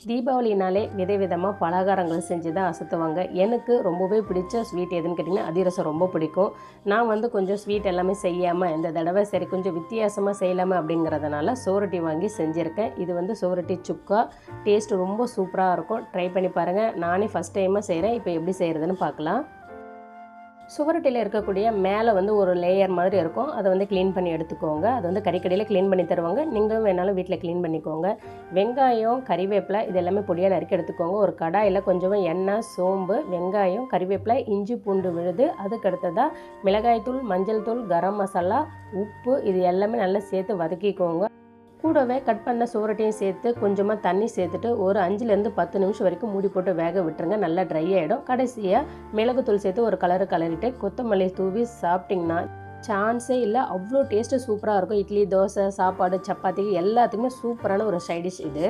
தீபாவளினாலே விதவிதமாக பலகாரங்கள் செஞ்சு தான் அசத்துவாங்க. எனக்கு ரொம்பவே பிடிச்ச ஸ்வீட் எதுன்னு கேட்டிங்கன்னா அதிரசம் ரொம்ப பிடிக்கும். நான் வந்து கொஞ்சம் ஸ்வீட் எல்லாமே செய்யாமல் இந்த தடவை சரி கொஞ்சம் வித்தியாசமாக செய்யலாமா அப்படிங்கிறதுனால சுவரொட்டி வாங்கி செஞ்சுருக்கேன். இது வந்து சுவரொட்டி சுக்கா. டேஸ்ட்டு ரொம்ப சூப்பராக இருக்கும். ட்ரை பண்ணி பாருங்கள். நானே ஃபஸ்ட் டைமாக செய்கிறேன். இப்போ எப்படி செய்கிறதுன்னு பார்க்கலாம். சுவரொட்டியில் இருக்கக்கூடிய மேலே வந்து ஒரு லேயர் மாதிரி இருக்கும். அதை வந்து க்ளீன் பண்ணி எடுத்துக்கோங்க. அது வந்து கறிக்கடையில் க்ளீன் பண்ணி தருவாங்க. நீங்களும் வேணாலும் வீட்டில் க்ளீன் பண்ணிக்கோங்க. வெங்காயம், கறிவேப்பிலை இது எல்லாமே பொடியாக நறுக்கி எடுத்துக்கோங்க. ஒரு கடாயில் கொஞ்சம் எண்ணெய், சோம்பு, வெங்காயம், கறிவேப்பிலை, இஞ்சி பூண்டு விழுது, அதுக்கு அடுத்ததாக மிளகாய்த்தூள், மஞ்சள் தூள், கரம் மசாலா, உப்பு இது எல்லாமே நல்லா சேர்த்து வதக்கிக்கோங்க. கூடவே கட் பண்ண சுவரொட்டியும் சேர்த்து கொஞ்சமாக தண்ணி சேர்த்துட்டு ஒரு 5லேருந்து 10 நிமிஷம் வரைக்கும் மூடி போட்டு வேக விட்டுருங்க. நல்லா ட்ரை ஆகிடும். கடைசியாக மிளகுத்தூள் சேர்த்து ஒரு கலரிட்டு கொத்தமல்லி தூவி சாப்பிட்டிங்கன்னா சான்ஸே இல்லை. அவ்வளோ டேஸ்ட்டு சூப்பராக இருக்கும். இட்லி, தோசை, சாப்பாடு, சப்பாத்தி எல்லாத்துக்குமே சூப்பரான ஒரு சைட் டிஷ் இது.